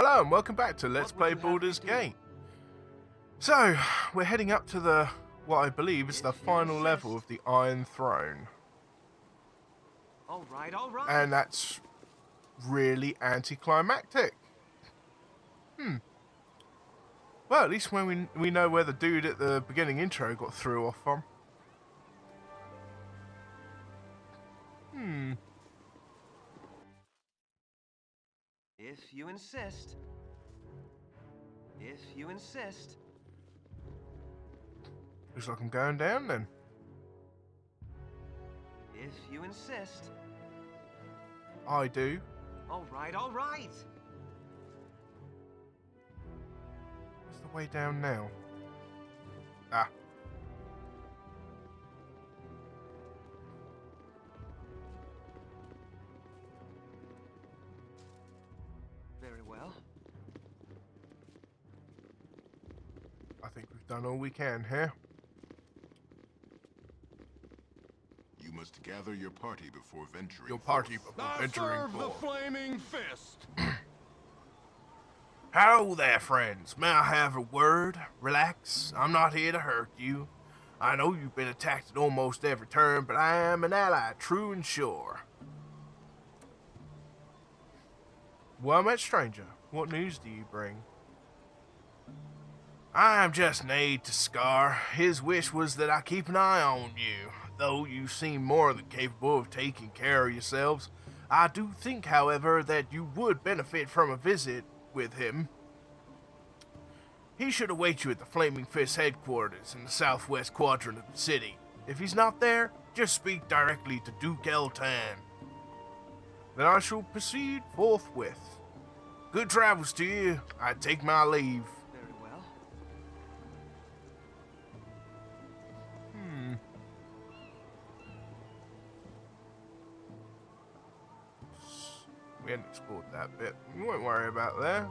Hello and welcome back to Let's Play Baldur's Gate. So, we're heading up to what I believe is the final level of the Iron Throne. Alright. And that's really anticlimactic. Well, at least when we know where the dude at the beginning intro got threw off from. If you insist. If you insist. Looks like I'm going down then. If you insist. I do. Alright. Where's the way down now? Ah. Very well. I think we've done all we can here. You must gather your party before venturing. Your party forth. before I venturing serve the forth. flaming fist. Hello there, friends. May I have a word? Relax. I'm not here to hurt you. I know you've been attacked at almost every turn, but I am an ally, true and sure. Well met, stranger. What news do you bring? I am just an aide to Scar. His wish was that I keep an eye on you. Though you seem more than capable of taking care of yourselves, I do think, however, that you would benefit from a visit with him. He should await you at the Flaming Fist headquarters in the southwest quadrant of the city. If he's not there, just speak directly to Duke Eltan. Then I shall proceed forthwith. Good travels to you. I take my leave. Very well. We hadn't explored that bit. You won't worry about that.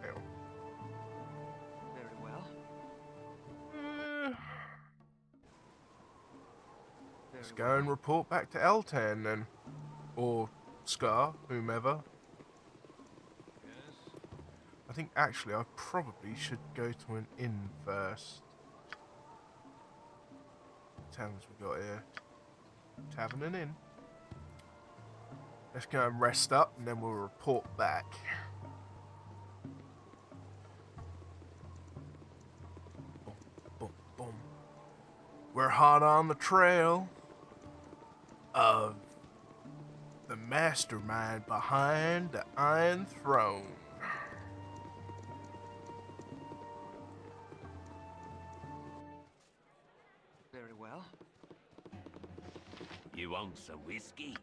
Hang on. Very well. Let's go and report back to Eltan then. Or Scar, whomever. Yes. I think actually I probably should go to an inn first. What taverns we got here? Tavern and inn. Let's go and rest up and then we'll report back. Boom, boom, boom. We're hot on the trail of the mastermind behind the Iron Throne. Very well. You want some whiskey?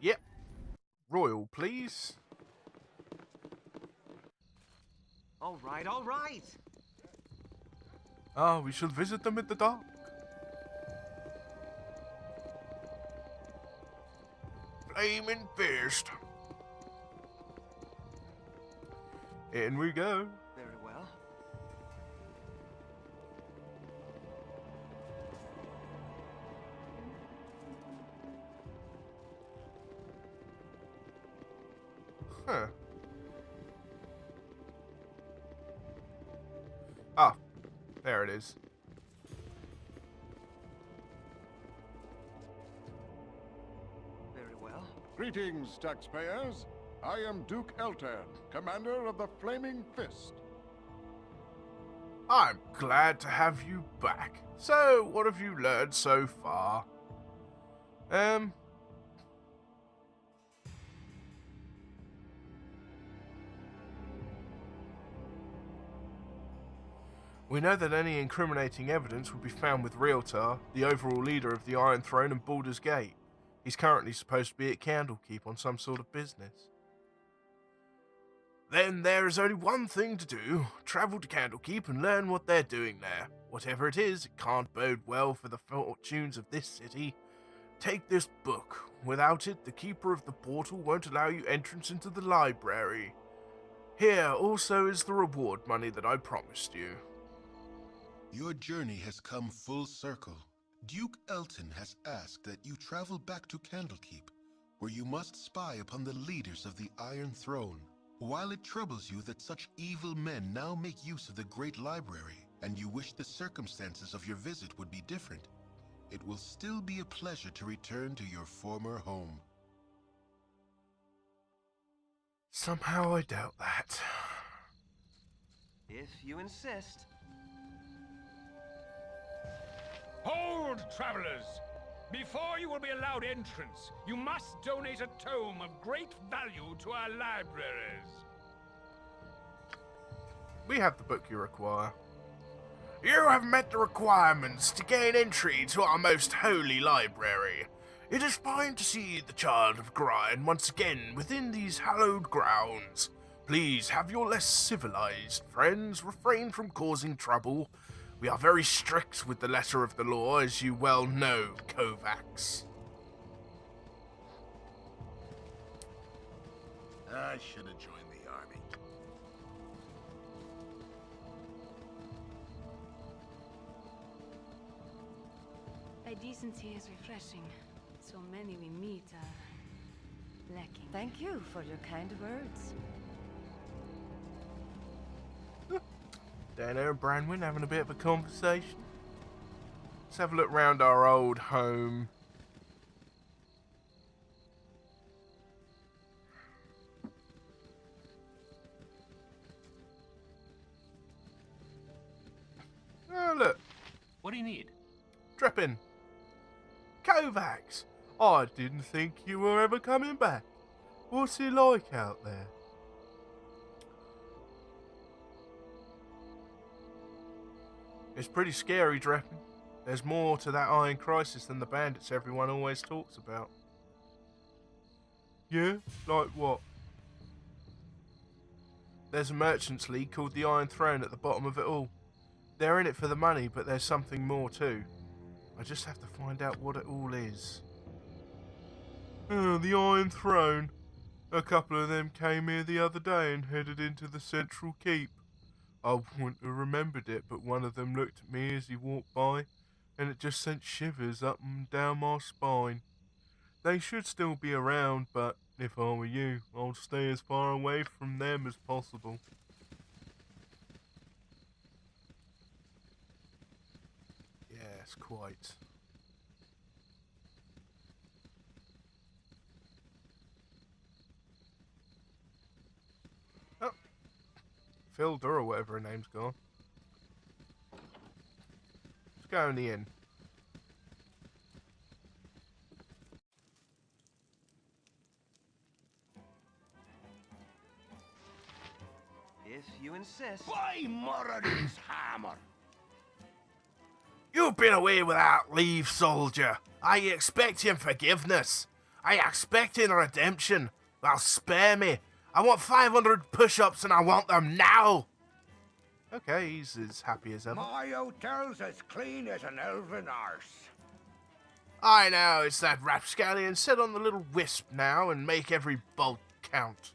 Yep. Royal, please. Alright. Ah, we shall visit them at the dock. Flaming Fist. In we go. Very well. Huh. Ah, there it is. Very well. Greetings, taxpayers. I am Duke Eltan, commander of the Flaming Fist. I'm glad to have you back. So, what have you learned so far? We know that any incriminating evidence will be found with Realtar, the overall leader of the Iron Throne and Baldur's Gate. He's currently supposed to be at Candlekeep on some sort of business. Then there is only one thing to do. Travel to Candlekeep and learn what they're doing there. Whatever it is, it can't bode well for the fortunes of this city. Take this book. Without it, the Keeper of the Portal won't allow you entrance into the library. Here also is the reward money that I promised you. Your journey has come full circle. Duke Elton has asked that you travel back to Candlekeep, where you must spy upon the leaders of the Iron Throne. While it troubles you that such evil men now make use of the great library, and you wish the circumstances of your visit would be different, it will still be a pleasure to return to your former home. Somehow I doubt that. If you insist. Hold, travelers! Before you will be allowed entrance, you must donate a tome of great value to our libraries. We have the book you require. You have met the requirements to gain entry to our most holy library. It is fine to see the child of Grind once again within these hallowed grounds. Please have your less civilized friends refrain from causing trouble. We are very strict with the letter of the law, as you well know, Kovacs. I should have joined the army. Thy decency is refreshing. So many we meet are lacking. Thank you for your kind words. Dano and Branwyn having a bit of a conversation. Let's have a look round our old home. Oh, look. What do you need? Drop in. Kovacs! I didn't think you were ever coming back. What's it like out there? It's pretty scary, Dreppen. There's more to that Iron Crisis than the bandits everyone always talks about. Yeah? Like what? There's a merchants league called the Iron Throne at the bottom of it all. They're in it for the money, but there's something more too. I just have to find out what it all is. Oh, the Iron Throne. A couple of them came here the other day and headed into the central keep. I wouldn't have remembered it, but one of them looked at me as he walked by, and it just sent shivers up and down my spine. They should still be around, but if I were you, I'd stay as far away from them as possible. Yes, quite. Oh. Baldur or whatever her name's gone. Let's go in the inn. If you insist. By Moradin's hammer! You've been away without leave, soldier. I expecting forgiveness. I expecting redemption. Well, spare me. I want 500 push-ups and I want them now. Okay, he's as happy as ever. My hotel's as clean as an elven arse. I know, it's that rapscallion. Sit on the little wisp now and make every bolt count.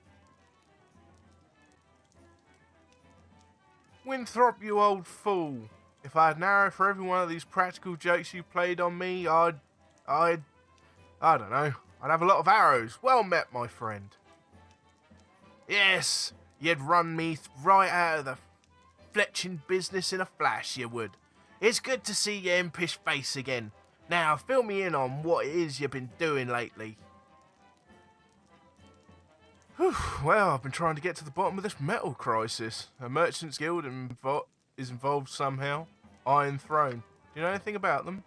Winthrop, you old fool. If I had an arrow for every one of these practical jokes you played on me, I don't know. I'd have a lot of arrows. Well met, my friend. Yes, you'd run me right out of the fletching business in a flash, you would. It's good to see your impish face again. Now, fill me in on what it is you've been doing lately. Whew, well, I've been trying to get to the bottom of this metal crisis. A merchant's guild is involved somehow. Iron Throne. Do you know anything about them?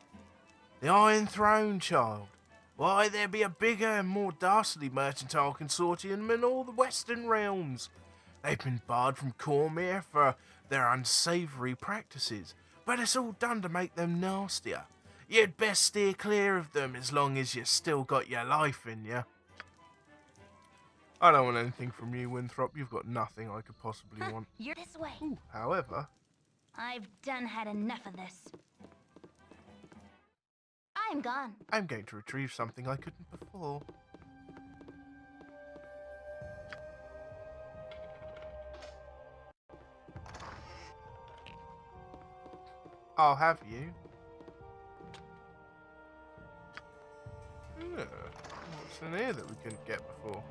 The Iron Throne, child. Why, there be a bigger and more dastardly mercantile consortium in all the western realms. They've been barred from Cormyr for their unsavoury practices, but it's all done to make them nastier. You'd best steer clear of them as long as you still got your life in you. I don't want anything from you, Winthrop. You've got nothing I could possibly want. You're this way. Ooh, however, I've done had enough of this. I'm gone. I'm going to retrieve something I couldn't before. I'll have you. What's in here that we couldn't get before?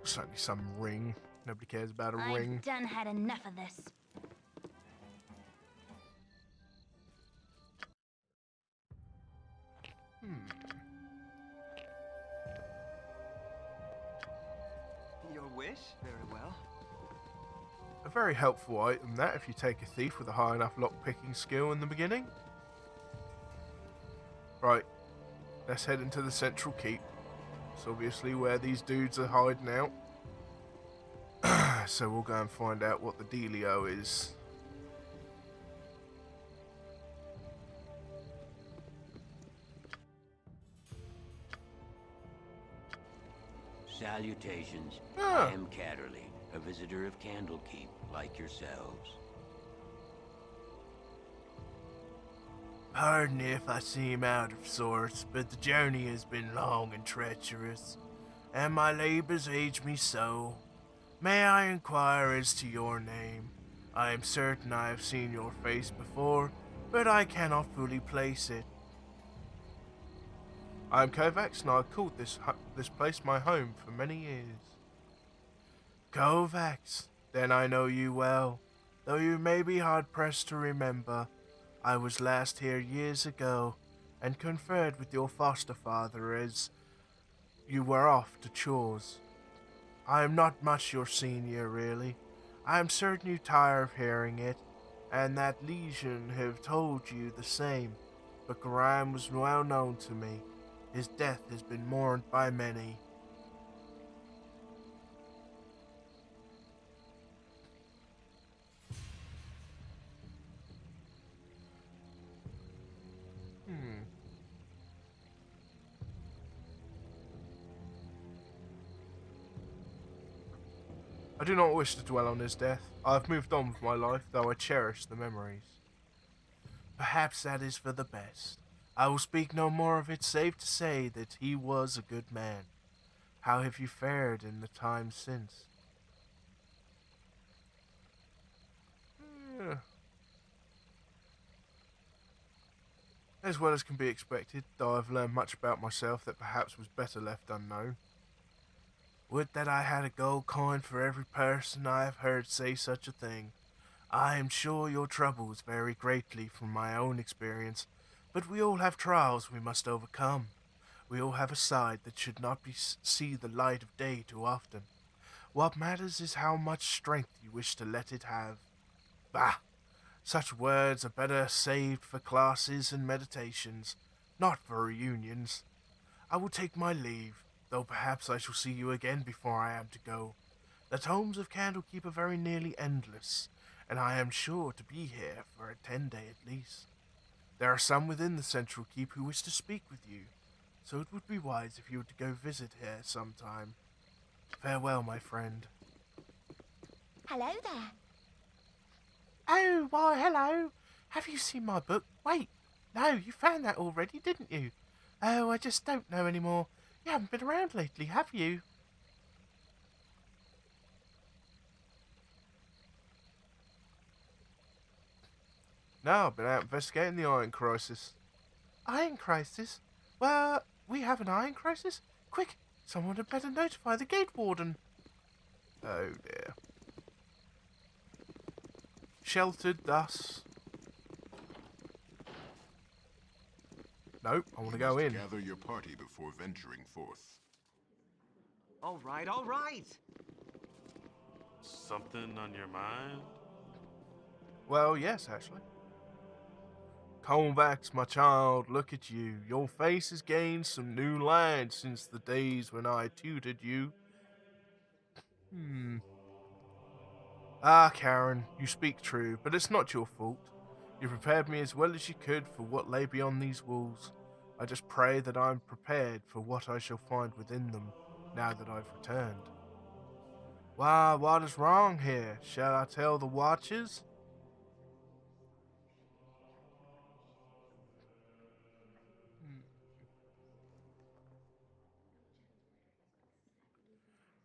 Certainly some ring. Nobody cares about a ring. I've done had enough of this. Your wish? Very well. A very helpful item that if you take a thief with a high enough lock-picking skill in the beginning. Right, let's head into the central keep. It's obviously where these dudes are hiding out. So we'll go and find out what the dealio is. Salutations. Ah. I am Catterley, a visitor of Candlekeep, like yourselves. Pardon if I seem out of sorts, but the journey has been long and treacherous, and my labors age me so. May I inquire as to your name? I am certain I have seen your face before, but I cannot fully place it. I am Kovacs, and I have called this place my home for many years. Kovacs, then I know you well, though you may be hard-pressed to remember. I was last here years ago, and conferred with your foster father as you were off to chores. I am not much your senior, really. I am certain you tire of hearing it, and that Legion have told you the same, but Grime was well known to me. His death has been mourned by many. I do not wish to dwell on his death. I have moved on with my life, though I cherish the memories. Perhaps that is for the best. I will speak no more of it, save to say that he was a good man. How have you fared in the time since? As well as can be expected, though I've learned much about myself that perhaps was better left unknown. Would that I had a gold coin for every person I have heard say such a thing. I am sure your troubles vary greatly from my own experience, but we all have trials we must overcome. We all have a side that should not see the light of day too often. What matters is how much strength you wish to let it have. Bah! Such words are better saved for classes and meditations, not for reunions. I will take my leave, though perhaps I shall see you again before I am to go. The tomes of Candlekeep are very nearly endless, and I am sure to be here for a 10-day at least. There are some within the central keep who wish to speak with you, so it would be wise if you were to go visit here sometime. Farewell, my friend. Hello there. Oh, why, hello. Have you seen my book? Wait, no, you found that already, didn't you? Oh, I just don't know anymore. You haven't been around lately, have you? No, I've been out investigating the iron crisis. Iron crisis? Well, we have an iron crisis? Quick, someone had better notify the gate warden. Oh dear. Sheltered thus. Nope, I want to go in. Gather your party before venturing forth. All right, all right. Something on your mind? Well, yes, actually. Kovacs, my child, look at you. Your face has gained some new lines since the days when I tutored you. Ah, Karen, you speak true, but it's not your fault. You prepared me as well as you could for what lay beyond these walls. I just pray that I am prepared for what I shall find within them, now that I've returned. Why, what is wrong here? Shall I tell the watchers?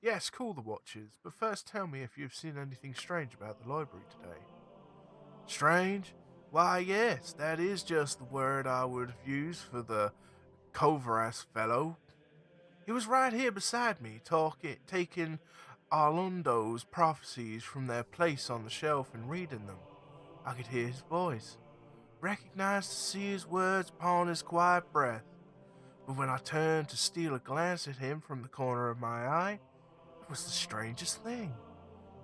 Yes, call the watchers, but first tell me if you've seen anything strange about the library today. Strange? Why, yes, that is just the word I would have used for the Kovaras fellow. He was right here beside me, taking Arlondo's prophecies from their place on the shelf and reading them. I could hear his voice, recognized to see his words upon his quiet breath. But when I turned to steal a glance at him from the corner of my eye, it was the strangest thing.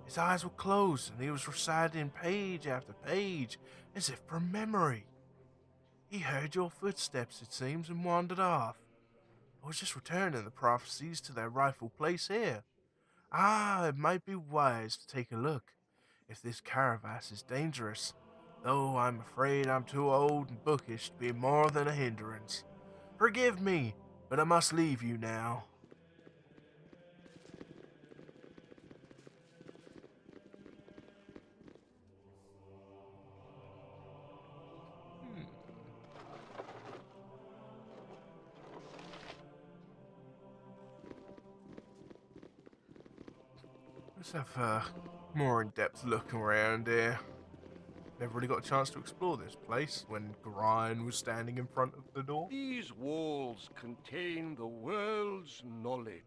His eyes were closed, and he was reciting page after page, as if from memory. He heard your footsteps, it seems, and wandered off. I was just returning the prophecies to their rightful place here. It might be wise to take a look, if this Caravas is dangerous, though I'm afraid I'm too old and bookish to be more than a hindrance. Forgive me, but I must leave you now. Let's have a more in-depth look around here. Never really got a chance to explore this place when Grind was standing in front of the door. These walls contain the world's knowledge.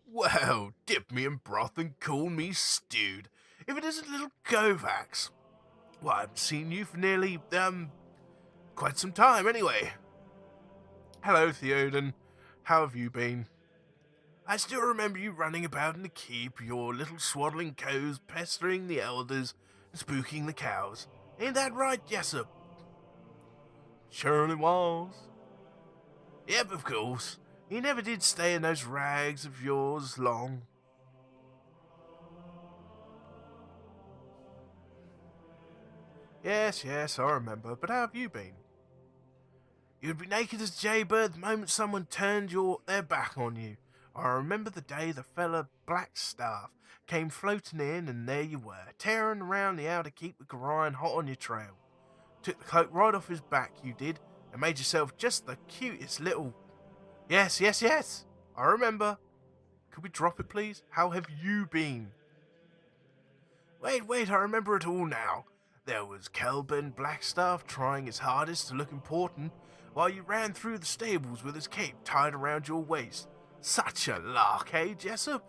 Well, dip me in broth and call me stewed. If it isn't little Kovacs. Well, I haven't seen you for nearly, quite some time anyway. Hello, Theoden. How have you been? I still remember you running about in the keep, your little swaddling cows pestering the elders and spooking the cows. Ain't that right, Jessup? Surely was. Yep, of course. You never did stay in those rags of yours long. Yes, I remember, but how have you been? You'd be naked as a jaybird the moment someone turned their back on you. I remember the day the fella Blackstaff came floating in, and there you were, tearing around the outer keep with Gorion hot on your trail. Took the cloak right off his back, you did, and made yourself just the cutest little... Yes, I remember. Could we drop it, please? How have you been? Wait, I remember it all now. There was Kelben Blackstaff trying his hardest to look important, while you ran through the stables with his cape tied around your waist. Such a lark, eh, Jessup?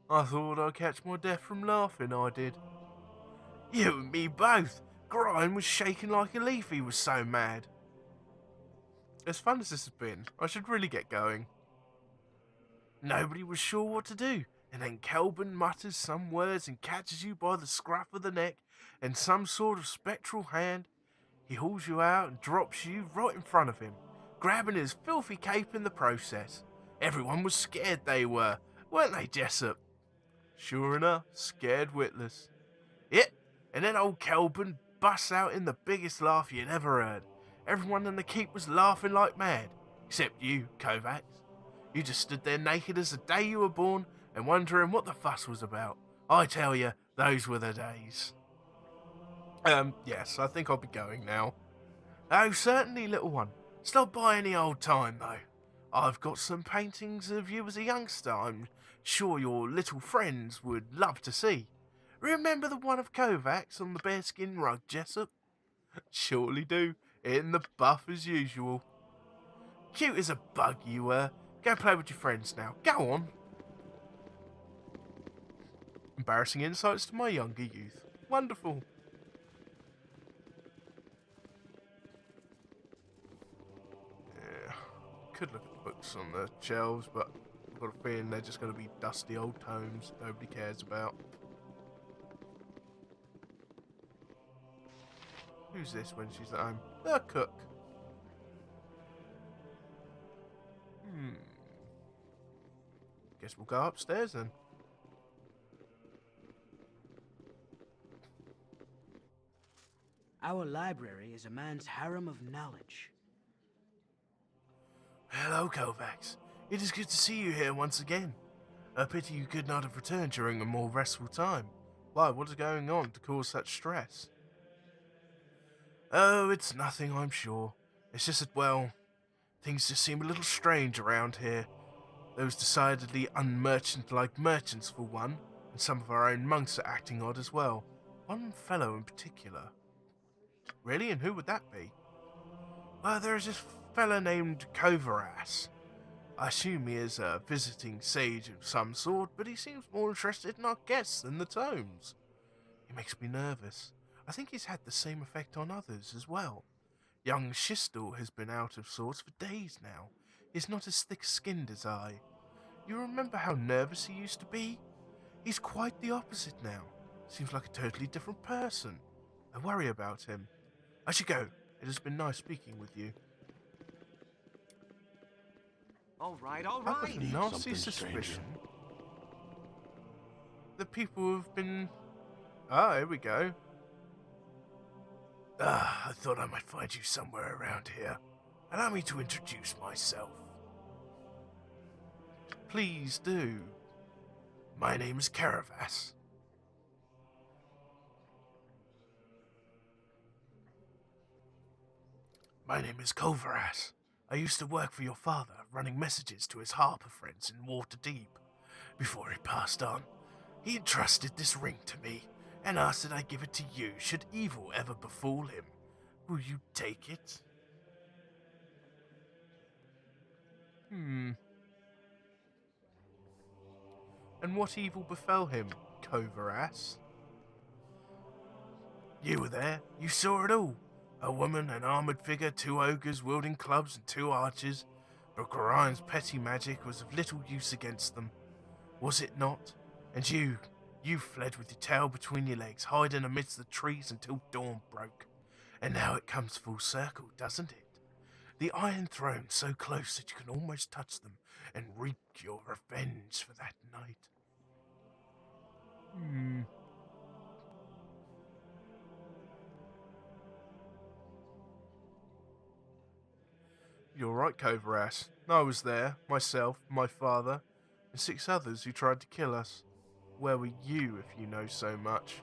I thought I'd catch my death from laughing, I did. You and me both. Grime was shaking like a leaf, he was so mad. As fun as this has been, I should really get going. Nobody was sure what to do, and then Kelben mutters some words and catches you by the scruff of the neck, and some sort of spectral hand. He hauls you out and drops you right in front of him, grabbing his filthy cape in the process. Everyone was scared, they were, weren't they, Jessup? Sure enough, scared witless. Yep, and then old Kelben busts out in the biggest laugh you'd ever heard. Everyone in the keep was laughing like mad, except you, Kovacs. You just stood there naked as the day you were born and wondering what the fuss was about. I tell you, those were the days. Yes, I think I'll be going now. Oh, certainly, little one. Stop by any old time, though. I've got some paintings of you as a youngster I'm sure your little friends would love to see. Remember the one of Kovacs on the bearskin rug, Jessup? Surely do, in the buff as usual. Cute as a bug you were. Go play with your friends now. Go on. Embarrassing insights to my younger youth. Wonderful. Yeah, could look at the books on the shelves, but I've got a feeling they're just going to be dusty old tomes nobody cares about. Who's this when she's at home? The cook. Guess we'll go upstairs then. Our library is a man's harem of knowledge. Hello, Kovacs. It is good to see you here once again. A pity you could not have returned during a more restful time. Why, what is going on to cause such stress? Oh, it's nothing, I'm sure. It's just that, well, things just seem a little strange around here. Those decidedly unmerchant-like merchants, for one, and some of our own monks are acting odd as well. One fellow in particular. Really, and who would that be? Well, there's this fella named Kovaras. I assume he is a visiting sage of some sort, but he seems more interested in our guests than the tomes. He makes me nervous. I think he's had the same effect on others as well. Young Shistel has been out of sorts for days now. He's not as thick-skinned as I. You remember how nervous he used to be? He's quite the opposite now. Seems like a totally different person. I worry about him. I should go. It has been nice speaking with you. All right, all I've got a right. nasty Something, stranger. suspicion that people have been... Ah, here we go. I thought I might find you somewhere around here. Allow me to introduce myself. Please do. My name is Caravas. My name is Kovaras. I used to work for your father, running messages to his harper friends in Waterdeep. Before he passed on, he entrusted this ring to me and asked that I give it to you should evil ever befall him. Will you take it? And what evil befell him, Kovaras? You were there. You saw it all. A woman, an armoured figure, 2 ogres wielding clubs and 2 archers. But Gorine's petty magic was of little use against them. Was it not? And you fled with your tail between your legs, hiding amidst the trees until dawn broke. And now it comes full circle, doesn't it? The Iron Throne so close that you can almost touch them and wreak your revenge for that night. You're right, Kovaras. I was there, myself, my father, and 6 others who tried to kill us. Where were you, if you know so much?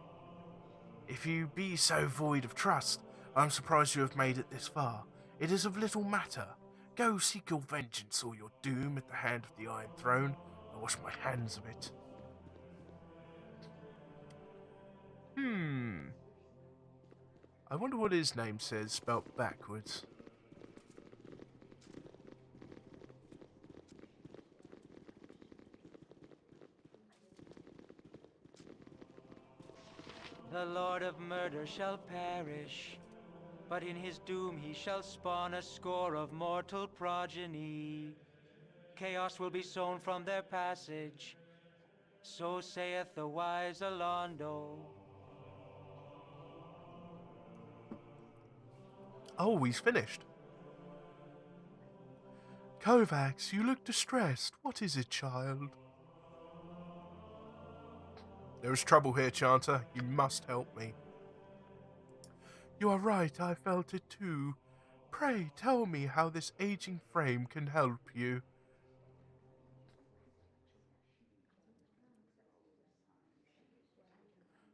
If you be so void of trust, I'm surprised you have made it this far. It is of little matter. Go seek your vengeance or your doom at the hand of the Iron Throne. I wash my hands of it. I wonder what his name says, spelt backwards. The Lord of Murder shall perish, but in his doom he shall spawn a score of mortal progeny. Chaos will be sown from their passage, so saith the wise Alondo. Oh, he's finished. Kovacs, you look distressed. What is it, child? There is trouble here, Chanter. You must help me. You are right, I felt it too. Pray tell me how this aging frame can help you.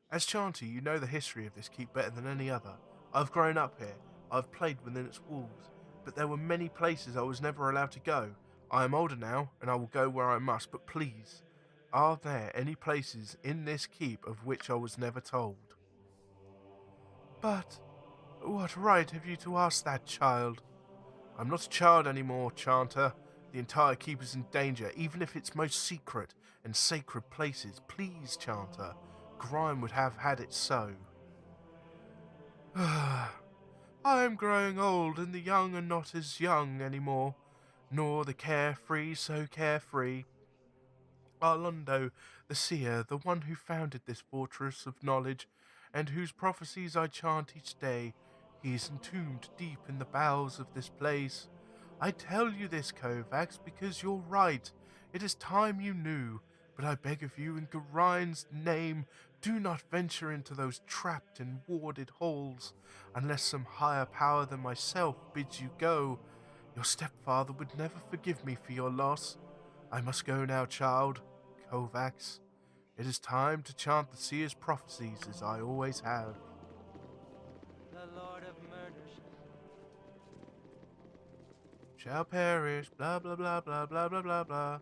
As Chanter, you know the history of this keep better than any other. I've grown up here. I've played within its walls. But there were many places I was never allowed to go. I am older now, and I will go where I must, but please, are there any places in this keep of which I was never told? But what right have you to ask that, child? I'm not a child anymore, Chanter. The entire keep is in danger, even if it's most secret and sacred places. Please, Chanter. Grime would have had it so. I am growing old, and the young are not as young anymore, nor the carefree so carefree. Arlondo, the seer, the one who founded this fortress of knowledge, and whose prophecies I chant each day, he is entombed deep in the bowels of this place. I tell you this, Kovacs, because you're right. It is time you knew, but I beg of you, in Gorine's name, do not venture into those trapped and warded halls, unless some higher power than myself bids you go. Your stepfather would never forgive me for your loss. I must go now, child. Kovacs, it is time to chant the seer's prophecies as I always have. The Lord of Murder Shall perish, blah blah blah blah blah blah blah blah.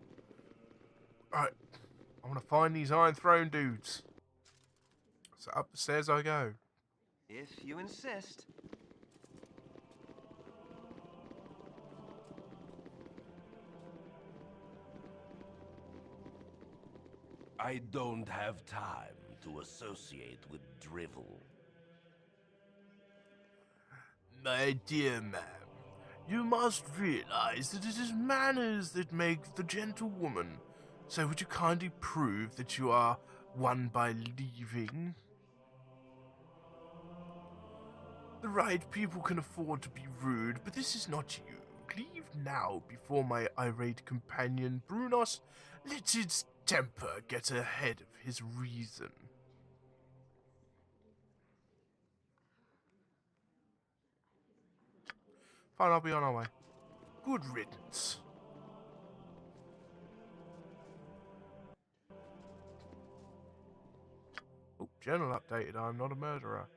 Alright, I want to find these Iron Throne dudes. So up the stairs I go. If you insist. I don't have time to associate with drivel. My dear ma'am, you must realize that it is manners that make the gentlewoman. So would you kindly prove that you are one by leaving? The right people can afford to be rude, but this is not you. Leave now before my irate companion Brunos lets his temper get ahead of his reason. Fine, I'll be on our way. Good riddance. Oh, journal updated. I'm not a murderer.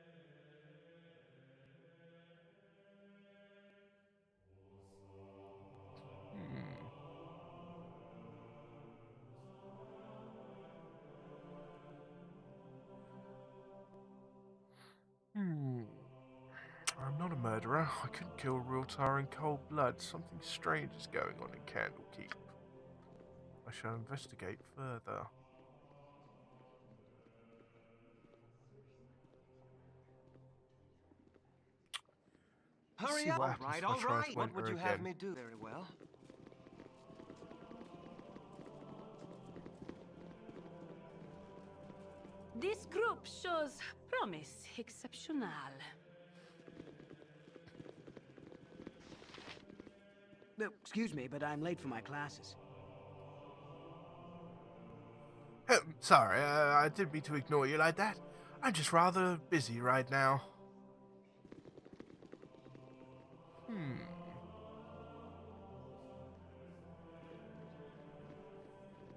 I'm not a murderer. I couldn't kill Realtar in cold blood. Something strange is going on in Candlekeep. I shall investigate further. Hurry See up! what All happens right, if I all try right. to What enter would you have again. me do? Very well. This group shows promise exceptional. Excuse me, but I'm late for my classes. Sorry, I didn't mean to ignore you like that. I'm just rather busy right now.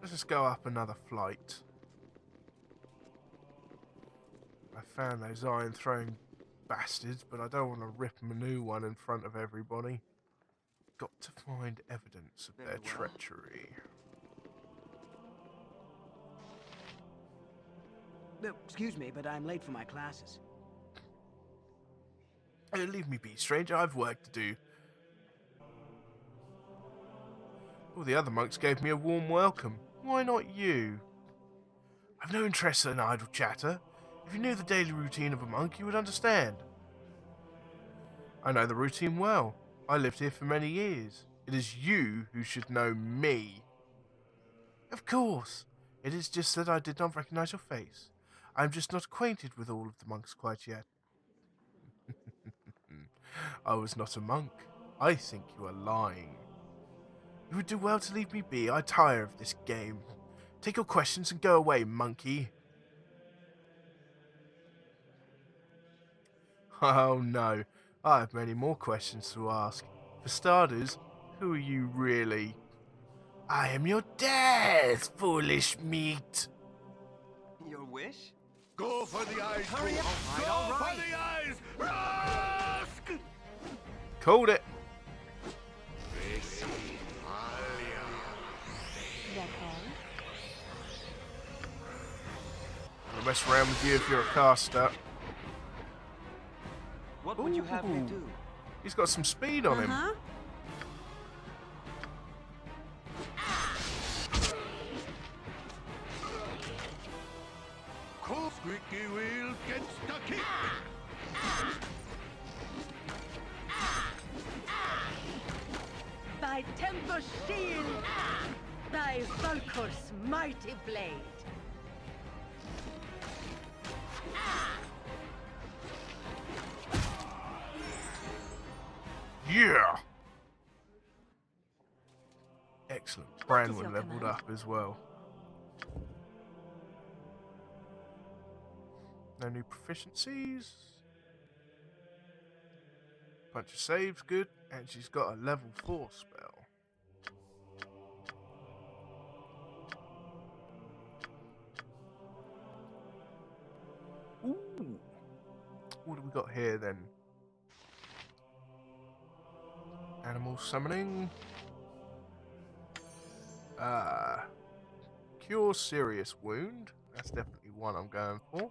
Let's just go up another flight. I found those iron throwing bastards, but I don't want to rip them a new one in front of everybody. Got to find evidence of their treachery. Excuse me, but I'm late for my classes. Leave me be, stranger. I've work to do. All the other monks gave me a warm welcome. Why not you? I've no interest in idle chatter. If you knew the daily routine of a monk, you would understand. I know the routine well. I lived here for many years. It is you who should know me. Of course. It is just that I did not recognize your face. I am just not acquainted with all of the monks quite yet. I was not a monk. I think you are lying. You would do well to leave me be. I tire of this game. Take your questions and go away, monkey. Oh no, I have many more questions to ask. For starters, who are you really? I am your dad, foolish meat. Your wish? Go for the eyes, Hurry Boo. up! Go for the eyes! Rusk! Called it. I'll mess around with you if you're a caster. What would you have me do? He's got some speed on him. Cool squeaky wheel gets stuck. By Temper's shield, by Valkor's mighty blade. Yeah. Excellent. Branwen leveled up as well. No new proficiencies. Bunch of saves, good. And she's got a level 4 spell. Ooh. What do we got here then? Animal summoning. Cure serious wound. That's definitely one I'm going for.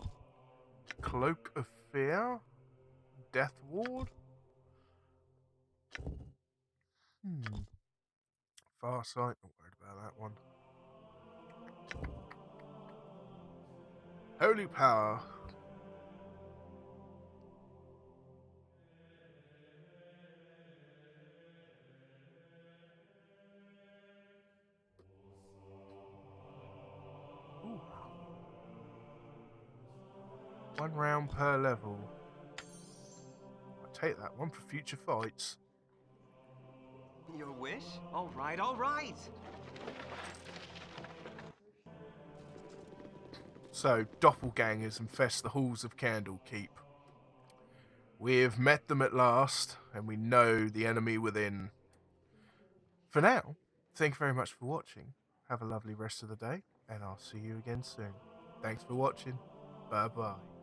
Cloak of fear. Death ward. Far sight. Not worried about that one. Holy power. Ooh. 1 round per level. I'll take that one for future fights. Your wish? All right, all right. So, doppelgangers infest the halls of Candlekeep. We have met them at last, and we know the enemy within. For now, thank you very much for watching. Have a lovely rest of the day, and I'll see you again soon. Thanks for watching. Bye-bye.